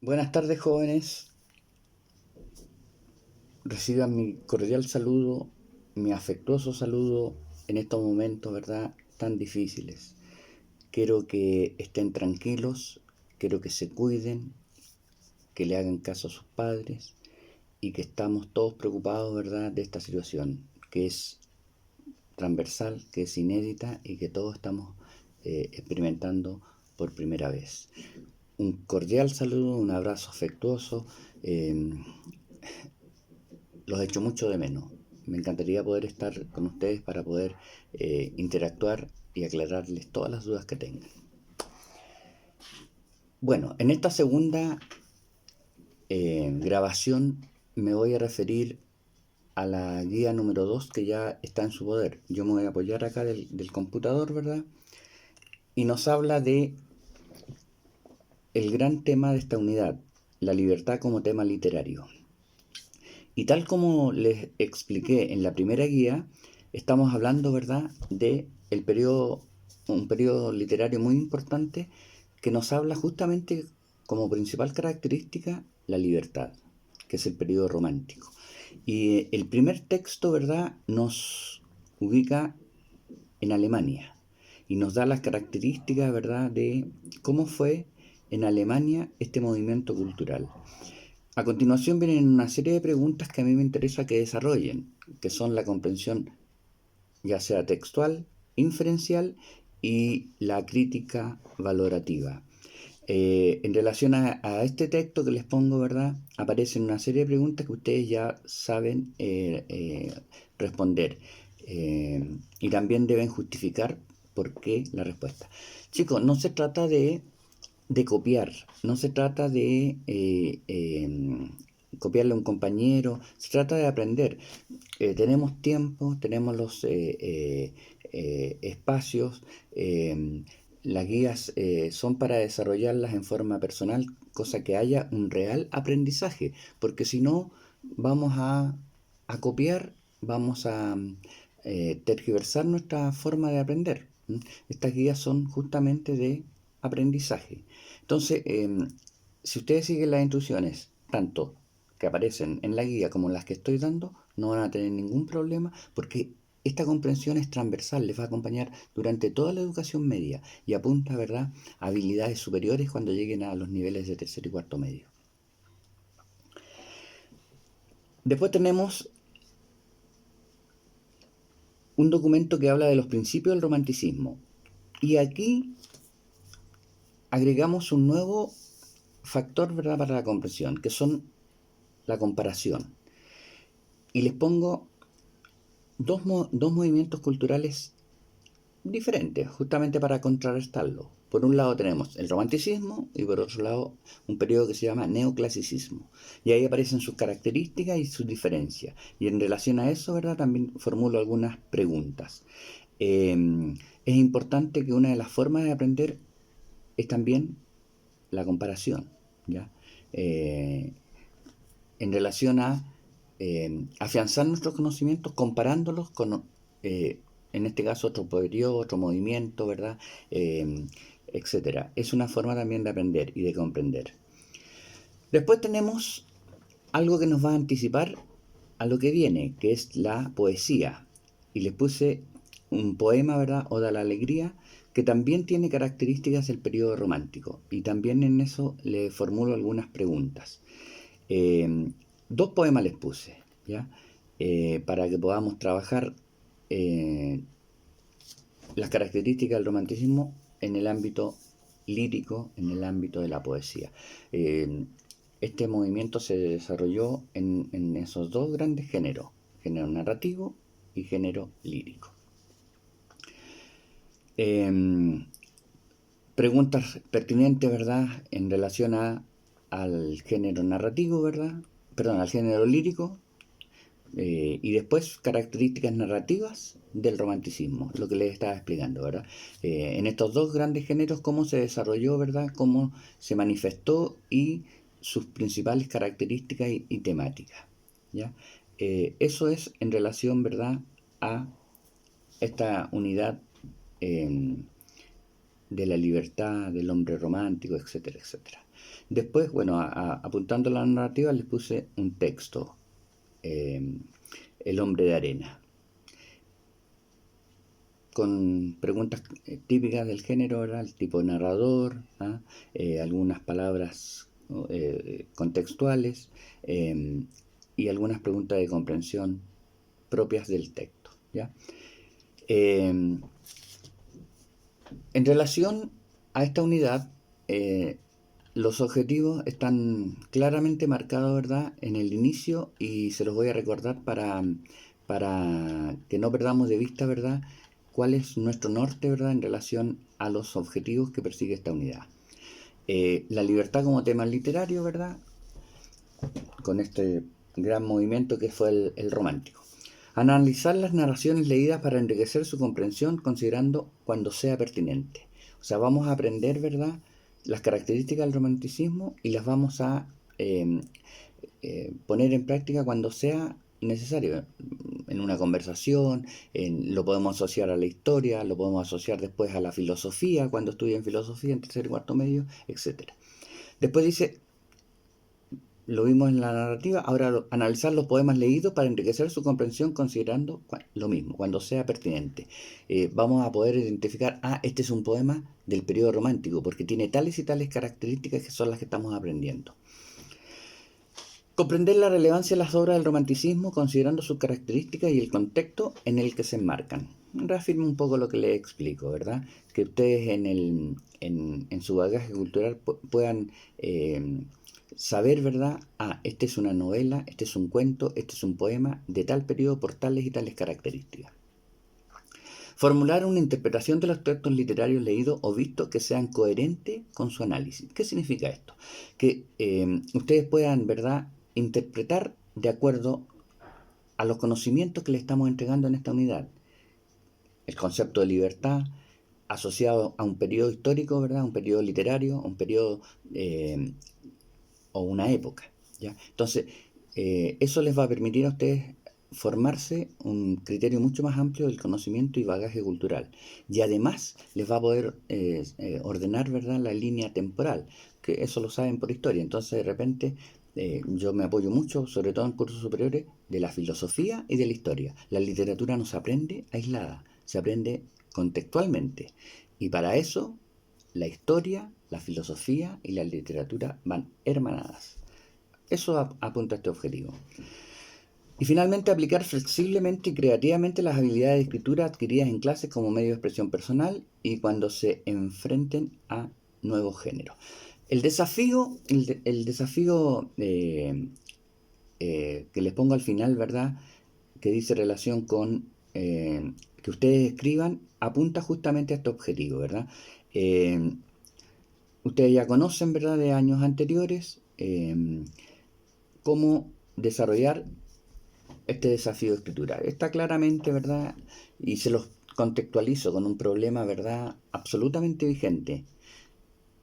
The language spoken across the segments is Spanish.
Buenas tardes, jóvenes. Reciban mi cordial saludo, mi afectuoso saludo en estos momentos, ¿verdad?, tan difíciles. Quiero que estén tranquilos, quiero que se cuiden, que le hagan caso a sus padres y que estamos todos preocupados, ¿verdad?, de esta situación, que es transversal, que es inédita y que todos estamos experimentando por primera vez. Un cordial saludo, un abrazo afectuoso. Los echo mucho de menos. Me encantaría poder estar con ustedes para poder interactuar y aclararles todas las dudas que tengan. Bueno, en esta segunda grabación me voy a referir a la guía número 2 que ya está en su poder. Yo me voy a apoyar acá del computador, ¿verdad? Y nos habla de el gran tema de esta unidad, la libertad como tema literario. Y tal como les expliqué en la primera guía, estamos hablando, ¿verdad?, de un periodo literario muy importante que nos habla justamente como principal característica la libertad, que es el periodo romántico. Y el primer texto, ¿verdad?, nos ubica en Alemania y nos da las características, ¿verdad?, de cómo fue en Alemania este movimiento cultural. A continuación vienen una serie de preguntas que a mí me interesa que desarrollen, que son la comprensión ya sea textual, inferencial y la crítica valorativa. En relación a este texto que les pongo, ¿verdad?, aparecen una serie de preguntas que ustedes ya saben responder. Y también deben justificar por qué la respuesta. Chicos, no se trata de copiar, no se trata de copiarle a un compañero, se trata de aprender. Tenemos tiempo, tenemos los espacios, las guías son para desarrollarlas en forma personal, cosa que haya un real aprendizaje, porque si no vamos a copiar, vamos a tergiversar nuestra forma de aprender. Estas guías son justamente de aprendizaje. Entonces, si ustedes siguen las instrucciones, tanto que aparecen en la guía como las que estoy dando, no van a tener ningún problema porque esta comprensión es transversal, les va a acompañar durante toda la educación media y apunta, ¿verdad?, a habilidades superiores cuando lleguen a los niveles de tercero y cuarto medio. Después tenemos un documento que habla de los principios del romanticismo y aquí agregamos un nuevo factor, ¿verdad?, para la comprensión, que son la comparación. Y les pongo dos movimientos culturales diferentes, justamente para contrarrestarlo. Por un lado tenemos el romanticismo y por otro lado un periodo que se llama neoclasicismo. Y ahí aparecen sus características y sus diferencias. Y en relación a eso, ¿verdad?, también formulo algunas preguntas. Es importante que una de las formas de aprender es también la comparación, ¿ya? En relación a afianzar nuestros conocimientos comparándolos con, en este caso, otro periodo, otro movimiento, ¿verdad? Etcétera. Es una forma también de aprender y de comprender. Después tenemos algo que nos va a anticipar a lo que viene, que es la poesía. Y les puse un poema, ¿verdad?, Oda a la Alegría, que también tiene características del periodo romántico. Y también en eso le formulo algunas preguntas. Dos poemas les puse, ¿ya? Para que podamos trabajar las características del romanticismo en el ámbito lírico, en el ámbito de la poesía. Este movimiento se desarrolló en esos dos grandes géneros, género narrativo y género lírico. Preguntas pertinentes, ¿verdad?, en relación al género narrativo, ¿verdad? Perdón, al género lírico. Y después características narrativas del romanticismo, lo que les estaba explicando, ¿verdad? En estos dos grandes géneros, cómo se desarrolló, ¿verdad? Cómo se manifestó y sus principales características y temáticas, ¿ya? Eso es en relación, ¿verdad?, a esta unidad de la libertad, del hombre romántico, etcétera, etcétera. Después, bueno, apuntando a la narrativa, les puse un texto, El hombre de arena, con preguntas típicas del género, ¿verdad? El tipo narrador, ¿ah? Algunas palabras contextuales y algunas preguntas de comprensión propias del texto, ¿ya? En relación a esta unidad, los objetivos están claramente marcados, ¿verdad?, en el inicio, y se los voy a recordar para que no perdamos de vista, ¿verdad?, cuál es nuestro norte, ¿verdad?, en relación a los objetivos que persigue esta unidad. La libertad como tema literario, ¿verdad?, con este gran movimiento que fue el romántico. Analizar las narraciones leídas para enriquecer su comprensión, considerando cuando sea pertinente. O sea, vamos a aprender, ¿verdad?, las características del romanticismo y las vamos a poner en práctica cuando sea necesario, en una conversación, lo podemos asociar a la historia, lo podemos asociar después a la filosofía, cuando estudien filosofía en tercer y cuarto medio, etc. Después dice, lo vimos en la narrativa, ahora analizar los poemas leídos para enriquecer su comprensión, considerando lo mismo, cuando sea pertinente. Vamos a poder identificar, este es un poema del periodo romántico, porque tiene tales y tales características que son las que estamos aprendiendo. Comprender la relevancia de las obras del romanticismo, considerando sus características y el contexto en el que se enmarcan. Reafirmo un poco lo que les explico, ¿verdad? Que ustedes en su bagaje cultural puedan saber, ¿verdad? Esta es una novela, este es un cuento, este es un poema de tal periodo por tales y tales características. Formular una interpretación de los textos literarios leídos o vistos que sean coherentes con su análisis. ¿Qué significa esto? Que ustedes puedan, ¿verdad?, interpretar de acuerdo a los conocimientos que le estamos entregando en esta unidad. El concepto de libertad asociado a un periodo histórico, ¿verdad?, un periodo literario, un periodo o una época, ¿ya? Entonces, eso les va a permitir a ustedes formarse un criterio mucho más amplio del conocimiento y bagaje cultural. Y además les va a poder ordenar, ¿verdad?, la línea temporal, que eso lo saben por historia. Entonces, de repente, yo me apoyo mucho, sobre todo en cursos superiores, de la filosofía y de la historia. La literatura no se aprende aislada, se aprende contextualmente. Y para eso, la historia, la filosofía y la literatura van hermanadas. Eso apunta a este objetivo. Y finalmente, aplicar flexiblemente y creativamente las habilidades de escritura adquiridas en clases como medio de expresión personal y cuando se enfrenten a nuevos géneros. El desafío que les pongo al final, ¿verdad?, que dice relación con que ustedes escriban, apunta justamente a este objetivo, ¿verdad? Ustedes ya conocen, ¿verdad?, de años anteriores, cómo desarrollar este desafío de escritura. Está claramente, ¿verdad?, y se los contextualizo con un problema, ¿verdad?, absolutamente vigente.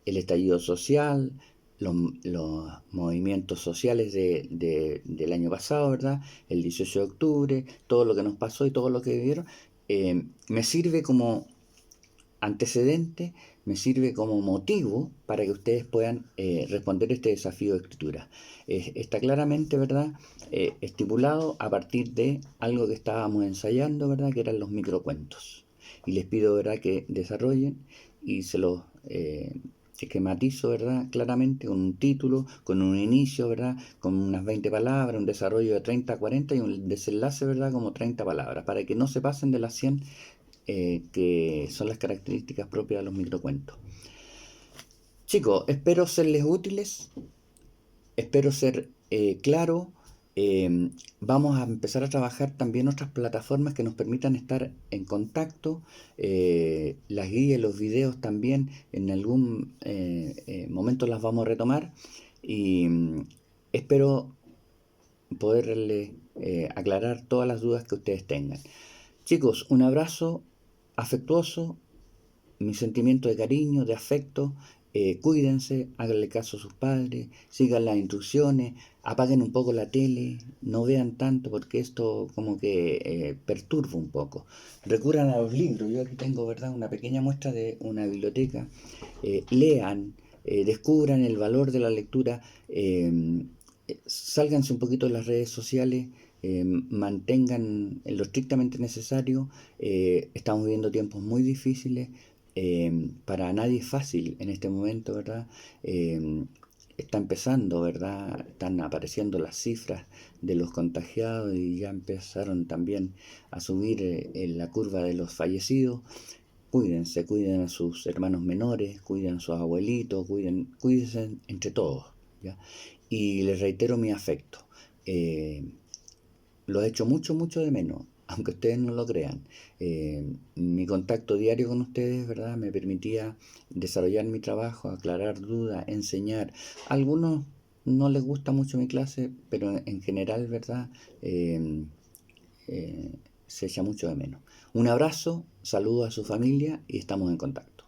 El estallido social, los movimientos sociales del año pasado, ¿verdad?, el 18 de octubre, todo lo que nos pasó y todo lo que vivieron, me sirve como antecedente, me sirve como motivo para que ustedes puedan responder este desafío de escritura. Está claramente, ¿verdad?, estipulado a partir de algo que estábamos ensayando, ¿verdad?, que eran los microcuentos. Y les pido, ¿verdad?, que desarrollen y se los esquematizo, ¿verdad?, claramente con un título, con un inicio, ¿verdad?, con unas 20 palabras, un desarrollo de 30 a 40 y un desenlace, ¿verdad?, como 30 palabras, para que no se pasen de las 100 que son las características propias de los microcuentos. Chicos, espero serles útiles, espero ser claro. Vamos a empezar a trabajar también otras plataformas que nos permitan estar en contacto. Las guías, los videos también en algún momento las vamos a retomar y espero poderles aclarar todas las dudas que ustedes tengan. Chicos, un abrazo afectuoso, mi sentimiento de cariño, de afecto Cuídense, háganle caso a sus padres, sigan las instrucciones, apaguen un poco la tele, no vean tanto porque esto como que perturba un poco. Recurran a los libros, yo aquí tengo, ¿verdad?, una pequeña muestra de una biblioteca. Lean, descubran el valor de la lectura, sálganse un poquito de las redes sociales, mantengan lo estrictamente necesario. Estamos viviendo tiempos muy difíciles, para nadie es fácil en este momento, ¿verdad? Eh, Está empezando, ¿verdad? Están apareciendo las cifras de los contagiados y ya empezaron también a subir en la curva de los fallecidos. Cuídense, cuiden a sus hermanos menores, cuiden a sus abuelitos, cuídense entre todos, ¿ya? Y les reitero mi afecto. Eh, lo he hecho mucho, mucho de menos, aunque ustedes no lo crean. Mi contacto diario con ustedes, ¿verdad?, me permitía desarrollar mi trabajo, aclarar dudas, enseñar. A algunos no les gusta mucho mi clase, pero en general, ¿verdad?, eh, se echa mucho de menos. Un abrazo, saludo a su familia y estamos en contacto.